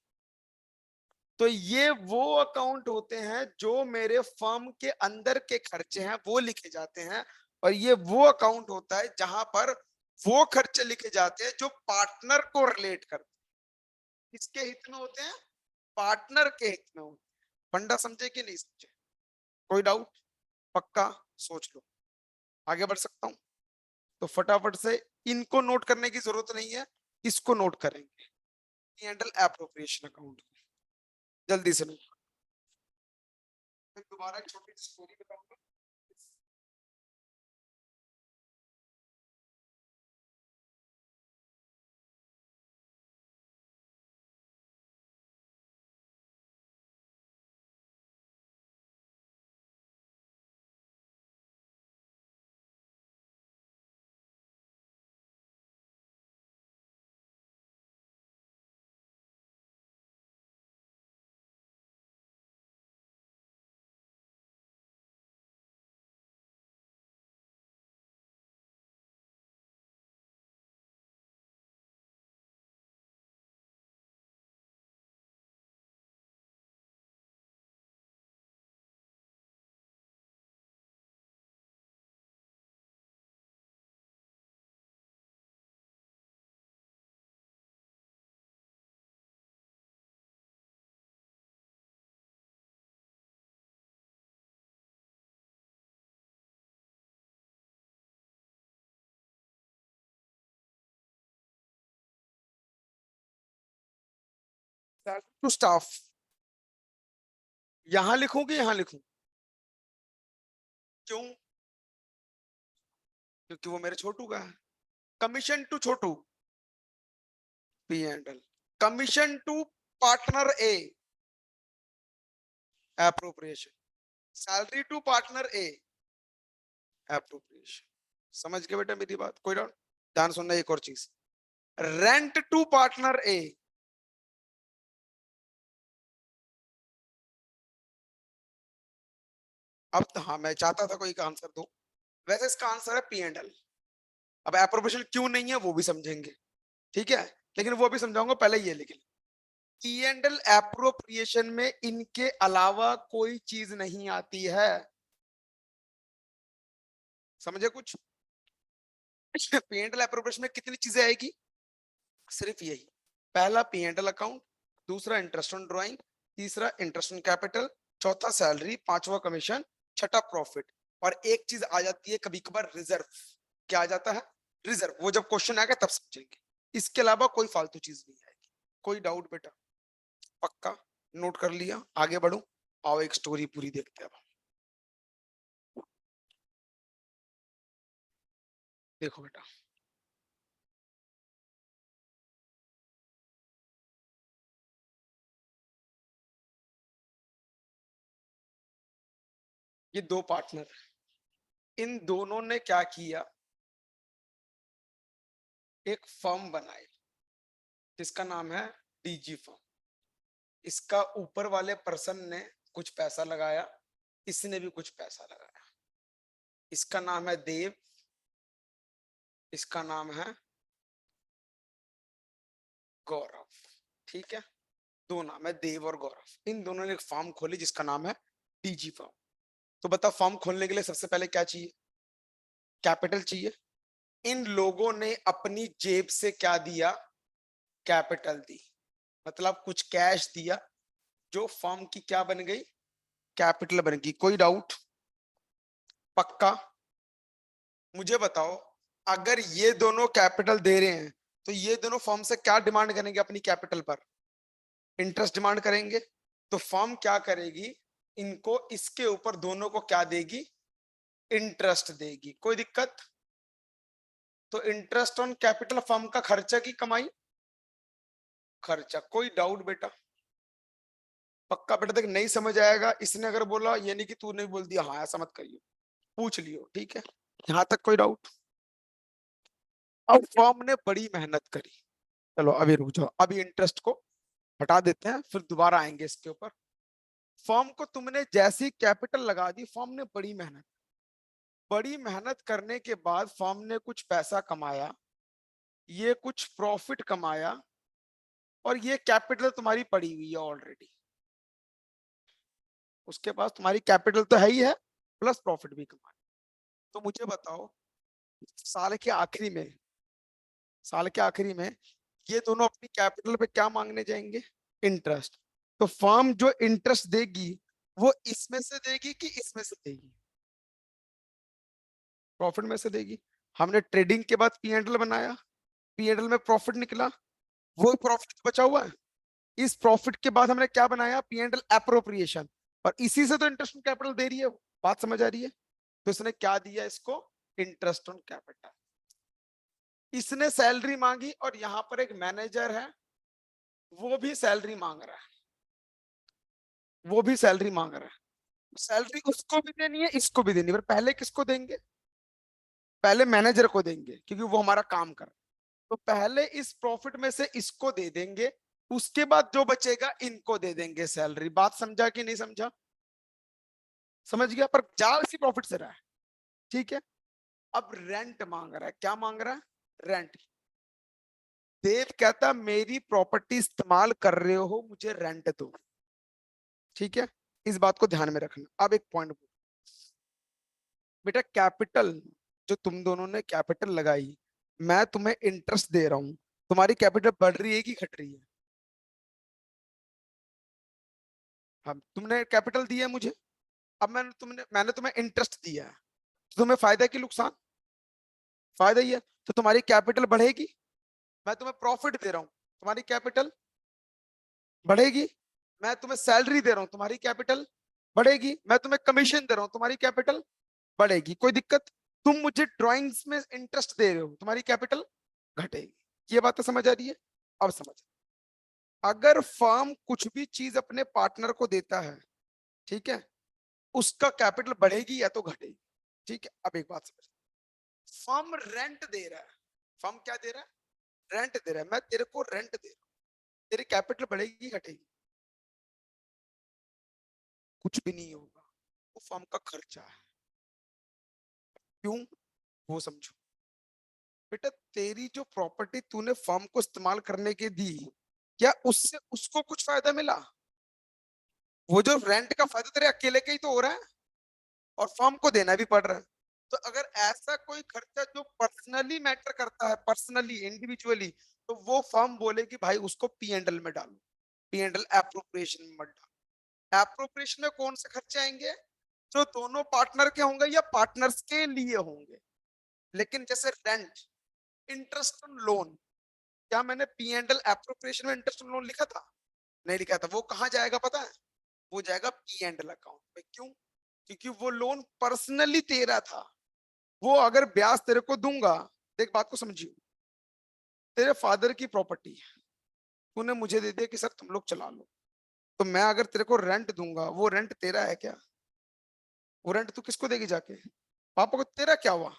तो ये वो अकाउंट होते हैं जो मेरे फर्म के अंदर के खर्चे हैं वो लिखे जाते हैं, और ये वो अकाउंट होता है जहां पर वो खर्चे लिखे जाते हैं जो पार्टनर को रिलेट करते हैं। किसके हित में होते हैं? पार्टनर के हित में होते हैं। फंडा समझे कि नहीं समझे? कोई डाउट? पक्का? सोच लो। आगे बढ़ सकता हूं? तो फटाफट से इनको नोट करने की जरूरत नहीं है, इसको नोट करेंगे, हैंडल एप्रोप्रिएशन अकाउंट। जल्दी से नोट। मैं दोबारा एक छोटी सी स्टोरी बताऊंगा। टू स्टाफ यहां लिखूंगी, यहां लिखूं? क्यों? क्योंकि वो मेरे छोटू का है। Commission to Chhotu, P handle. Commission to partner A, appropriation. Salary to partner A, appropriation. समझ गए बेटा मेरी बात? कोई डाउट? ध्यान सुनना। एक और चीज, रेंट टू पार्टनर ए। अब तो हाँ, मैं चाहता था कोई का आंसर दो। वैसे इसका आंसर है पी एंड एल। अब एप्रोप्रिएशन क्यों नहीं है वो भी समझेंगे, ठीक है, लेकिन वो भी समझाऊंगा, पहले ये लिख। पी एंड एल एप्रोप्रिएशन में इनके अलावा कोई चीज नहीं आती है। समझे कुछ? पी एंड एल एप्रोप्रिएशन में कितनी चीजें आएगी? सिर्फ यही। पहला पी एंड एल अकाउंट, दूसरा इंटरेस्ट ऑन ड्राइंग, तीसरा इंटरेस्ट ऑन कैपिटल, चौथा सैलरी, पांचवा कमीशन, छठा प्रॉफिट। और एक चीज आ जाती है कभी कभार, रिजर्व। क्या आ जाता है? रिजर्व। वो जब क्वेश्चन आएगा तब समझेंगे। इसके अलावा कोई फालतू चीज नहीं आएगी। कोई डाउट बेटा? पक्का? नोट कर लिया? आगे बढ़ू? आओ एक स्टोरी पूरी देखते हैं अब। देखो बेटा, ये दो पार्टनर, इन दोनों ने क्या किया? एक फर्म बनाई जिसका नाम है डीजी फर्म। इसका ऊपर वाले पर्सन ने कुछ पैसा लगाया, इसने भी कुछ पैसा लगाया। इसका नाम है देव, इसका नाम है गौरव। ठीक है, दो नाम है, देव और गौरव। इन दोनों ने एक फर्म खोली जिसका नाम है डीजी फर्म। तो बता, फर्म खोलने के लिए सबसे पहले क्या चाहिए? कैपिटल चाहिए। इन लोगों ने अपनी जेब से क्या दिया? कैपिटल दी, मतलब कुछ कैश दिया, जो फर्म की क्या बन गई? कैपिटल बन गई। कोई डाउट? पक्का? मुझे बताओ, अगर ये दोनों कैपिटल दे रहे हैं तो ये दोनों फर्म से क्या डिमांड करेंगे अपनी कैपिटल पर? इंटरेस्ट डिमांड करेंगे। तो फर्म क्या करेगी? इनको इसके ऊपर दोनों को क्या देगी? इंटरेस्ट देगी। कोई दिक्कत? तो इंटरेस्ट ऑन कैपिटल फर्म का खर्चा की कमाई? खर्चा। कोई डाउट बेटा? पक्का बेटा देख, नहीं समझ आएगा, इसने अगर बोला ये नहीं कि तू नहीं बोल दिया, हाँ ऐसा मत करियो, पूछ लियो, ठीक है। यहाँ तक कोई डाउट? अब फर्म ने बड़ी मेहनत करी, चलो अभी रुक जाओ, अभी इंटरेस्ट को हटा देते हैं, फिर दोबारा आएंगे इसके ऊपर। फर्म को तुमने जैसी कैपिटल लगा दी, फर्म ने बड़ी मेहनत करने के बाद फर्म ने कुछ पैसा कमाया, ये कुछ प्रॉफिट कमाया, और ये कैपिटल तुम्हारी पड़ी हुई है ऑलरेडी, उसके पास तुम्हारी कैपिटल तो है ही है, प्लस प्रॉफिट भी कमाया। तो मुझे बताओ, साल के आखिरी में साल के आखिरी में ये दोनों अपनी कैपिटल पे क्या मांगने जाएंगे? इंटरेस्ट। तो फर्म जो इंटरेस्ट देगी वो इसमें से देगी कि इसमें से देगी? प्रॉफिट में से देगी। हमने ट्रेडिंग के बाद पीएनएल बनाया, पीएनएल में प्रॉफिट निकला, वो प्रॉफिट बचा हुआ है। इस प्रॉफिट के बाद हमने क्या बनाया? पीएनएल एप्रोप्रिएशन, और इसी से तो इंटरेस्ट ऑन कैपिटल दे रही है। बात समझ आ रही है? तो इसने क्या दिया इसको? Interest on capital. इसने सैलरी मांगी, और यहां पर एक मैनेजर है, वो भी सैलरी मांग रहा है, वो भी सैलरी मांग रहा है। सैलरी उसको भी देनी है, इसको भी देनी है, पर पहले किसको देंगे? पहले मैनेजर को देंगे, क्योंकि वो हमारा काम कर रहा है। तो पहले इस प्रॉफिट में से इसको दे देंगे, उसके बाद जो बचेगा इनको दे देंगे सैलरी। बात समझा कि नहीं समझा? समझ गया, पर जा इसी प्रॉफिट से रहा है, ठीक है। अब रेंट मांग रहा है, क्या मांग रहा है? रेंट। देव कहता मेरी प्रॉपर्टी इस्तेमाल कर रहे हो, मुझे रेंट दो, ठीक है। इस बात को ध्यान में रखना। अब एक पॉइंट बेटा, कैपिटल जो तुम दोनों ने कैपिटल लगाई, मैं तुम्हें इंटरेस्ट दे रहा हूं, तुम्हारी कैपिटल बढ़ रही है कि घट रही है? हाँ, तुमने कैपिटल दी है मुझे, अब मैंने तुम्हें इंटरेस्ट दिया है, तो तुम्हें फायदा की नुकसान? फायदा ही है, तो तुम्हारी कैपिटल बढ़ेगी। मैं तुम्हें प्रॉफिट दे रहा हूं, तुम्हारी कैपिटल बढ़ेगी। मैं तुम्हें सैलरी दे रहा हूं, तुम्हारी कैपिटल बढ़ेगी। मैं तुम्हें कमीशन दे रहा हूं, तुम्हारी कैपिटल बढ़ेगी। कोई दिक्कत? तुम मुझे ड्राइंग्स में इंटरेस्ट दे रहे हो, तुम्हारी कैपिटल घटेगी। ये बात तो समझ आ रही है? अब समझ, अगर फर्म कुछ भी चीज अपने पार्टनर को देता है, ठीक है, उसका कैपिटल बढ़ेगी या तो घटेगी, ठीक है। अब एक बात समझ, फर्म रेंट दे रहा है, फर्म क्या दे रहा है? रेंट दे रहा है। मैं तेरे को रेंट दे रहा हूं, तेरी कैपिटल बढ़ेगी घटेगी? कुछ भी नहीं होगा, वो फर्म का खर्चा है। क्यों? वो समझो बेटा, तेरी जो प्रॉपर्टी तूने फर्म को इस्तेमाल करने के दी, क्या उससे उसको कुछ फायदा मिला? वो जो रेंट का फायदा तेरे अकेले का ही तो हो रहा है, और फर्म को देना भी पड़ रहा है। तो अगर ऐसा कोई खर्चा जो पर्सनली मैटर करता है, पर्सनली इंडिविजुअली, तो वो फर्म बोलेगी भाई उसको पीएनएल में डालो, पीएनएल एप्रोप्रिएशन में मत डालो। एप्रोप्रिएशन में कौन से खर्चे आएंगे? जो दोनों पार्टनर के होंगे या पार्टनर्स के लिए होंगे। लेकिन जैसे रेंट, इंटरेस्ट ऑन लोन, क्या मैंने पीएनएल एप्रोप्रिएशन में इंटरेस्ट ऑन लोन लिखा था? नहीं लिखा था। वो कहाँ जाएगा पता है? वो जाएगा पीएनएल अकाउंट में। क्यों? क्योंकि वो लोन पर्सनली तेरा था। वो अगर ब्याज तेरे को दूंगा, देख बात को समझियो, तेरे फादर की प्रॉपर्टी है, तूने मुझे दे दिया कि सर तुम लोग चला लो, तो मैं अगर तेरे को रेंट दूंगा, वो रेंट तेरा है क्या? वो रेंट तू किसको देगी जाके? पापा को। तेरा क्या हुआ?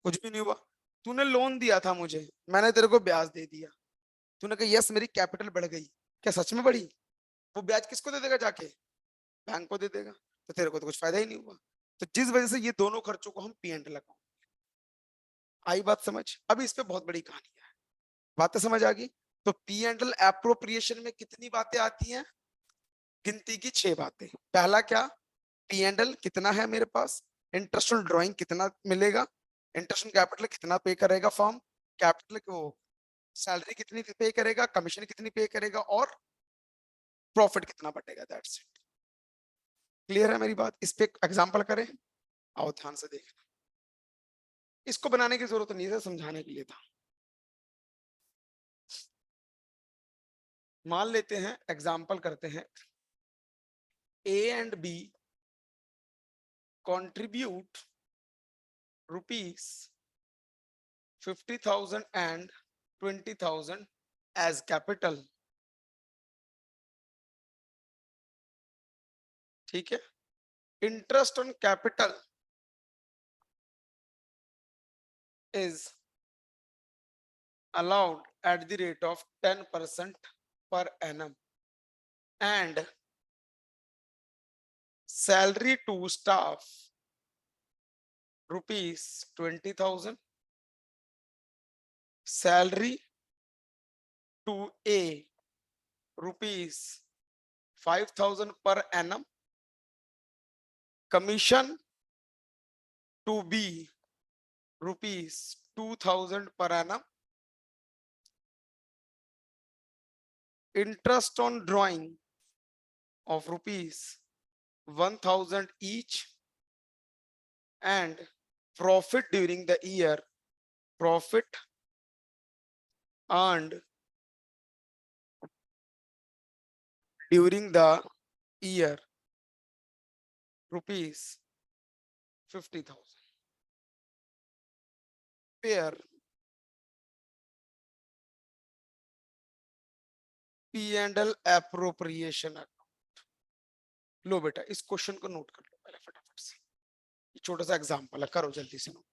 कुछ भी नहीं हुआ। तूने लोन दिया था मुझे, मैंने तेरे को ब्याज दे दिया, तूने कहा यस मेरी कैपिटल बढ़ गई, क्या सच में बढ़ी? वो ब्याज किसको दे देगा जाके? बैंक को दे देगा। तो तेरे को तो कुछ फायदा ही नहीं हुआ। तो जिस वजह से ये दोनों खर्चों को हम पीएनएल लगाओ। आई बात समझ? अभी इस पे बहुत बड़ी कहानी है। बातें समझ आ गई? तो पीएनएल एप्रोप्रिएशन में कितनी बातें आती हैं? गिनती की 6 बातें। पहला क्या? पीएनएल कितना है मेरे पास, इंटरेस्ट ऑन ड्राइंग कितना मिलेगा, इंटरेस्ट ऑन कैपिटल कितना पे करेगा फर्म, कैपिटल को सैलरी कितनी पे करेगा, कमीशन कितनी पे करेगा, और प्रॉफिट कितना बटेगा। That's it. क्लियर है मेरी बात? इस पे एग्जांपल करें, आओ ध्यान से देखना। इसको बनाने की जरूरत नहीं है, समझाने के लिए था। मान लेते हैं, एग्जांपल करते हैं, A and B contribute rupees 50,000 and 20,000 as capital ठीक है। Interest on capital is allowed at the rate of 10% per annum and salary to staff rupees 20,000, salary to A rupees 5,000 per annum, commission to B rupees 2,000 per annum, interest on drawing of rupees 1,000 each, and profit during the year, profit earned during the year rupees 50,000. Where P&L appropriation account. लो बेटा इस क्वेश्चन को नोट कर लो पहले फटाफट से, छोटा सा एग्जांपल है, करो जल्दी से नोट।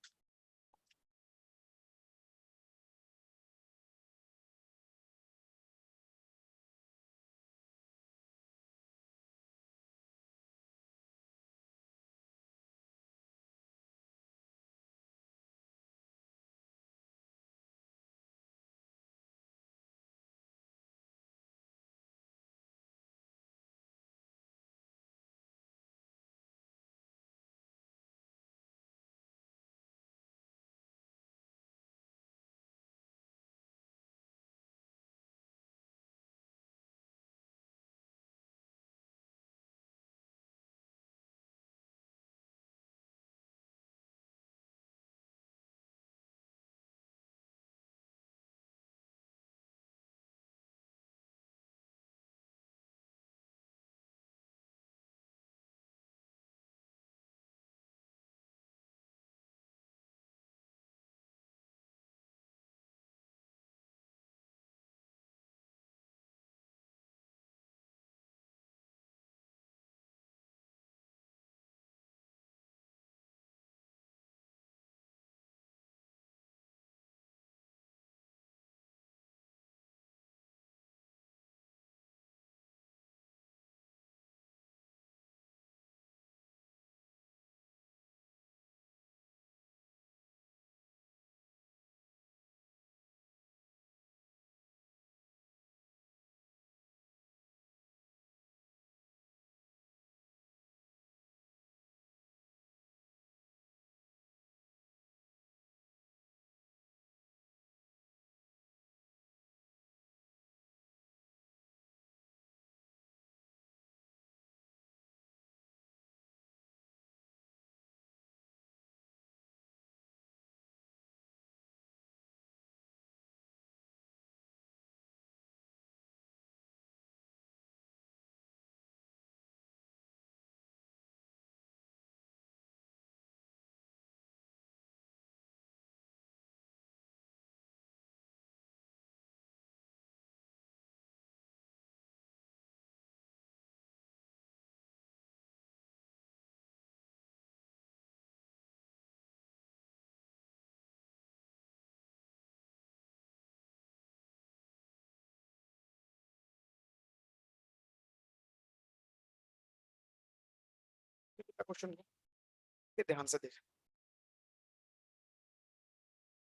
क्वेश्चन को ध्यान से देख,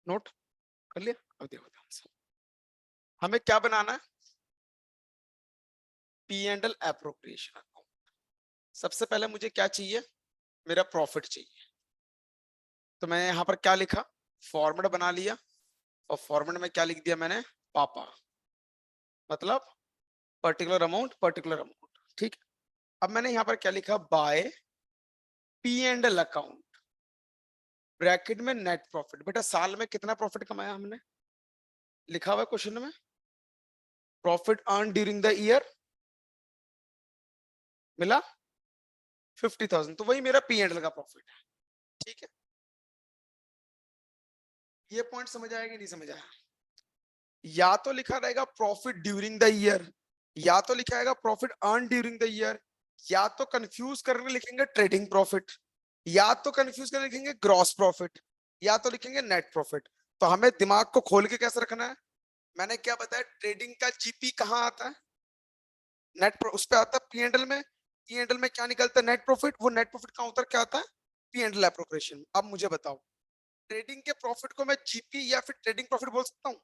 नोट कर लिया, अब देखो ध्यान से, हमें क्या बनाना है, P&L एप्रोप्रिएशन अकाउंट। सबसे पहले मुझे क्या चाहिए, मेरा प्रॉफिट चाहिए, तो मैंने यहां पर क्या लिखा, फॉर्मेट बना लिया, और फॉर्मेट में क्या लिख दिया मैंने, पापा, मतलब पर्टिकुलर अमाउंट, ठीक है। अब मैंने यहां पर क्या लिखा, बाय P&L अकाउंट, ब्रैकेट में नेट प्रॉफिट। बेटा साल में कितना प्रॉफिट कमाया हमने, लिखा हुआ है क्वेश्चन में, profit earn during the year मिला 50,000, तो वही मेरा P&L का प्रॉफिट है, ठीक है। ये पॉइंट समझ आएगा नहीं समझ आया, या तो लिखा रहेगा प्रॉफिट ड्यूरिंग द ईयर, या तो लिखा रहेगा profit earn during the year, या तो कंफ्यूज करके लिखेंगे ट्रेडिंग प्रॉफिट, या तो कंफ्यूज करके लिखेंगे ग्रॉस प्रॉफिट, या तो लिखेंगे नेट प्रॉफिट। तो हमें दिमाग को खोल के कैसे रखना है? मैंने क्या बताया, ट्रेडिंग का जीपी कहाँ आता है? नेट उस पे आता है पी में। पी में क्या निकलता है? Net profit. वो नेट प्रॉफिट कहाँ उतर के आता है? P appropriation. अब मुझे बताओ, ट्रेडिंग के प्रॉफिट को मैं जीपी या फिर ट्रेडिंग प्रॉफिट बोल सकता हूँ?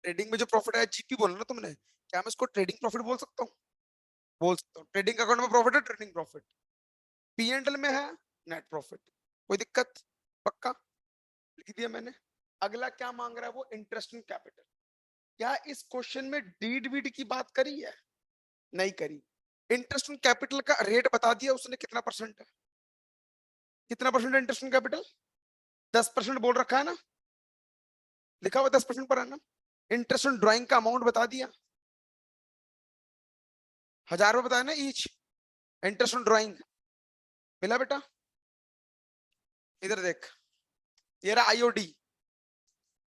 ट्रेडिंग में जो प्रॉफिट है जीपी बोला ना तुमने, क्या मैं इसको ट्रेडिंग प्रॉफिट बोल सकता हूँ? बोल सकता हूँ। ट्रेडिंग अकाउंट में प्रॉफिट है, ट्रेडिंग प्रॉफिट। पी में है नेट प्रॉफिट। कोई दिक्कत? पक्का? लिख दिया मैंने। अगला क्या मांग रहा है वो? Interest in capital. क्या इस क्वेश्चन में डीड वीड की बात करी है? नहीं करी। इंटरेस्ट इन कैपिटल का रेट बता दिया उसने, कितना परसेंट है? कितना परसेंट है इंटरेस्ट इन कैपिटल? 10% बोल रखा है ना, लिखा हुआ 10% पर है ना। इंटरेस्ट ऑन ड्राइंग का अमाउंट बता दिया, 1000 रुपए बताया ना ईच। इंटरेस्ट ऑन ड्राइंग मिला बेटा? इधर देख, ये रहा आईओडी,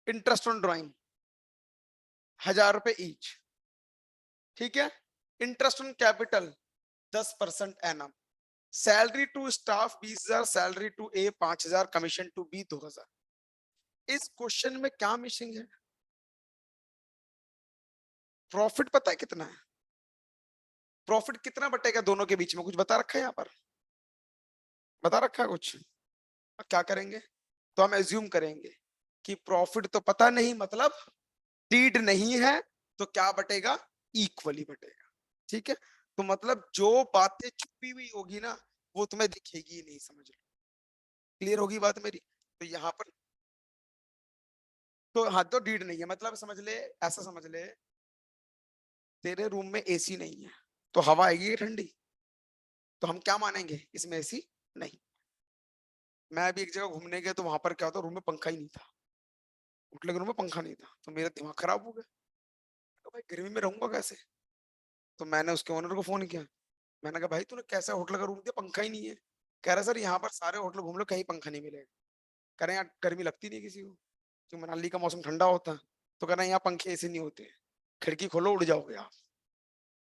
इंटरेस्ट ऑन ड्राइंग 1000 रुपए ईच। ठीक है। Interest on capital 10% annum. Salary to staff 20,000, salary to A 5,000, commission to B 2,000। इस क्वेश्चन में क्या मिसिंग है? प्रॉफिट पता है कितना है? प्रॉफिट कितना बटेगा दोनों के बीच में? कुछ बता रखा है यहाँ पर? बता रखा है कुछ? क्या करेंगे? तो हम एज्यूम करेंगे कि प्रॉफिट तो पता नहीं, मतलब डीड नहीं है, तो क्या बटेगा? इक्वली बटेगा। ठीक है। तो मतलब जो बातें छुपी हुई होगी ना, वो तुम्हें दिखेगी ही नहीं। समझ लो, क्लियर होगी बात मेरी? तो यहाँ पर तो हाँ, तो डीड नहीं है मतलब समझ ले, ऐसा समझ ले, तेरे रूम में एसी नहीं है तो हवा आएगी ठंडी? तो हम क्या मानेंगे, इसमें एसी नहीं। मैं अभी एक जगह घूमने गया तो वहां पर क्या होता, रूम में पंखा ही नहीं था। होटल के रूम में पंखा नहीं था तो मेरा दिमाग खराब हो गया। तो भाई गर्मी में रहूंगा कैसे? तो मैंने उसके ओनर को फोन किया। मैंने कहा भाई तूने कैसा होटल का रूम दिया, पंखा ही नहीं है? कह रहा सर यहाँ पर सारे होटल घूम लो, कहीं पंखा नहीं मिलेगा। कह रहे यार गर्मी लगती नहीं किसी को, क्यों मनाली का मौसम ठंडा होता है। तो कह रहे यहाँ पंखे ऐसे नहीं होते, खिड़की खोलो उड़ जाओगे आप।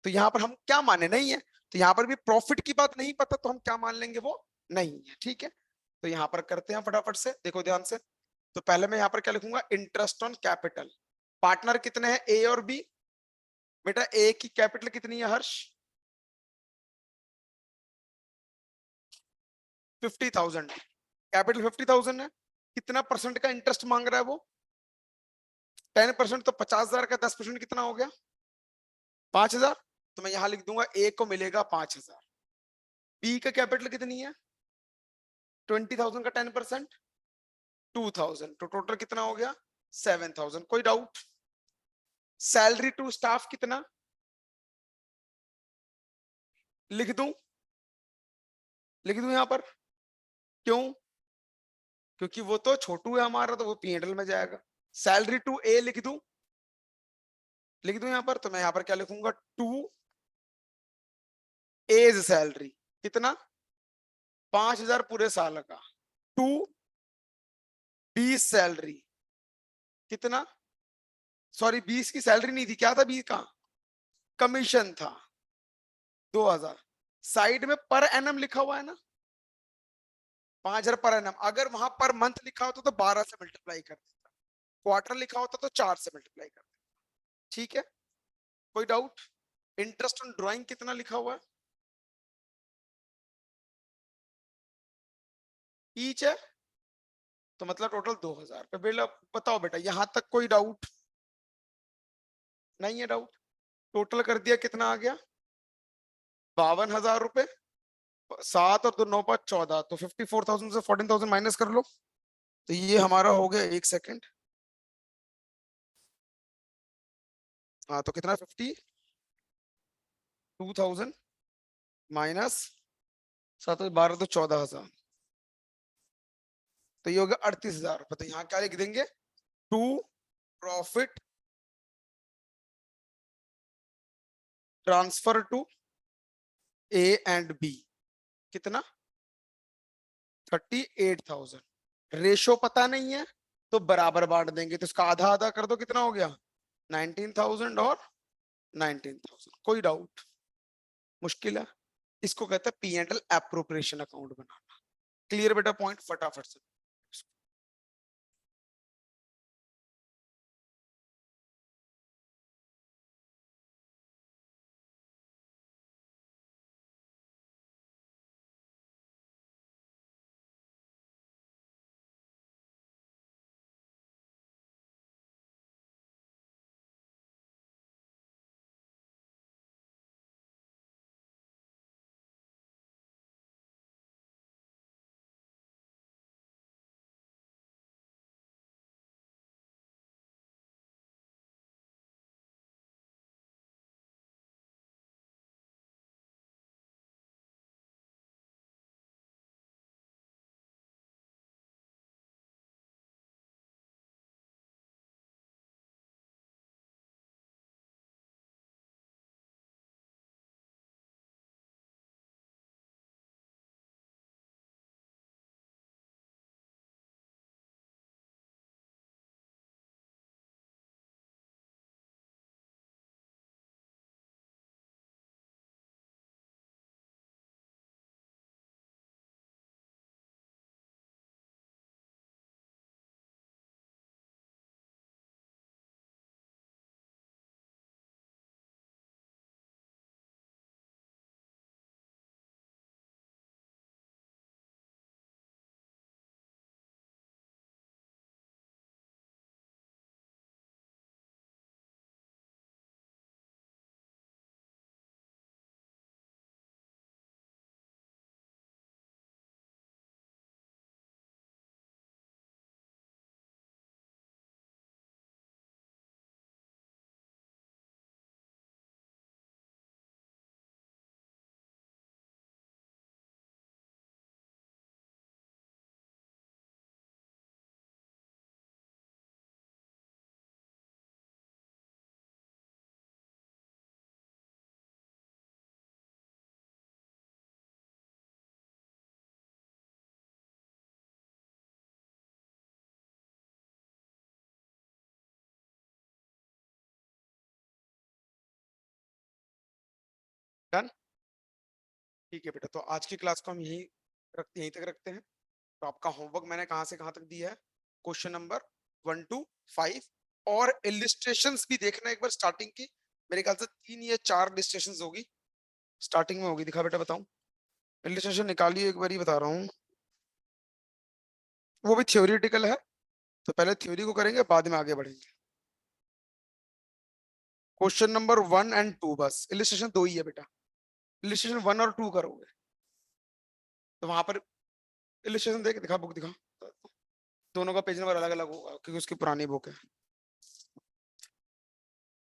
तो यहाँ पर हम क्या माने? नहीं है। तो यहाँ पर भी प्रॉफिट की बात नहीं पता तो हम क्या मान लेंगे? वो नहीं है। ठीक है। तो यहाँ पर करते हैं फटाफट से, देखो ध्यान से। तो पहले मैं यहाँ पर क्या लिखूंगा? Interest on capital. पार्टनर कितने हैं? ए और बी। बेटा ए की कैपिटल कितनी है हर्ष? 50,000। कैपिटल 50,000 है। कितना परसेंट का इंटरेस्ट मांग रहा है वो? 10%। तो 50,000 का 10% कितना हो गया? 5,000। तो मैं यहां लिख दूंगा ए को मिलेगा 5,000। बी का कैपिटल कितनी है? 20,000 का 10% 2,000। तो टोटल कितना हो गया? 7,000। कोई डाउट? सैलरी टू स्टाफ कितना? लिख दूं? लिख दूं यहां पर? क्यों? क्योंकि वो तो छोटू है हमारा, तो वो पीएनएल में जाएगा। सैलरी टू ए लिख दूं? लिख दूं यहां पर? तो मैं यहां पर क्या लिखूंगा? टू एज सैलरी कितना? 5,000 पूरे साल का। टू बी सैलरी कितना? सॉरी, 20 की सैलरी नहीं थी, क्या था 20 का? कमीशन था 2,000। साइड में पर एनम लिखा हुआ है ना, 5,000 पर एनम। अगर वहां पर मंथ लिखा होता तो 12 से मल्टीप्लाई कर देता, क्वार्टर लिखा होता तो 4 से मल्टीप्लाई कर देता। ठीक है। कोई डाउट? इंटरेस्ट ऑन ड्राइंग कितना लिखा हुआ है? ईच है, तो मतलब टोटल 2,000 पे। बेटा बताओ बेटा, यहां तक कोई डाउट नहीं है? डाउट? टोटल कर दिया, कितना आ गया? 52,000 रुपए। 7 और 2 9 5 14, तो 54,000 से 14,000 माइनस कर लो। तो ये हमारा हो गया, एक सेकंड। हाँ तो कितना? 52,000 माइनस 7 12 तो 14,000, तो ये हो गया 38,000 रुपए। तो यहाँ क्या लिख देंगे? To profit transfer to A and B कितना? 38,000। रेशो पता नहीं है तो बराबर बांट देंगे, तो इसका आधा आधा कर दो, कितना हो गया? 19,000 और 19,000। कोई डाउट? मुश्किल है? इसको कहते हैं P and L appropriation account banana. Clear बेटा पॉइंट, फटाफट से। डन। ठीक है बेटा, तो आज की क्लास को हम यहीं तक रखते हैं। तो आपका होमवर्क मैंने कहाँ से कहाँ तक दिया है, क्वेश्चन नंबर 1 to 5, और इलिस्ट्रेशंस भी देखना एक बार स्टार्टिंग की। मेरे ख्याल से 3 या 4 इलिस्ट्रेशंस होगी, स्टार्टिंग में होगी। दिखा बेटा बताऊं, इलिस्ट्रेशन निकालिए एक बार ही बता रहा हूँ। वो भी थ्योरेटिकल है, तो पहले थ्योरी को करेंगे, बाद में आगे बढ़ेंगे। क्वेश्चन नंबर 1 and 2, बस इलिस्ट्रेशन 2 ही है बेटा। इलिस्ट्रेशन 1 और 2 करोगे तो वहां पर इलिस्ट्रेशन देख, दिखा बुक दिखा, दोनों का पेज नंबर अलग अलग होगा क्योंकि उसकी पुरानी बुक है।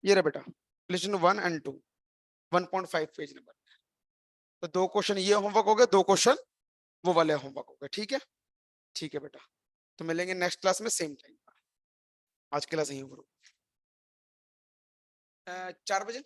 ये रहा बेटा, इलिस्ट्रेशन 1 and 2, 1.5 पेज नंबर। तो 2 क्वेश्चन ये होमवर्क हो गए, 2 क्वेश्चन वो वाले होमवर्क हो गए। ठीक है, ठीक है बेटा। तो मिलेंगे नेक्स्ट क्लास में सेम टाइम पर। आज क्लास यहीं पर 4 बजे।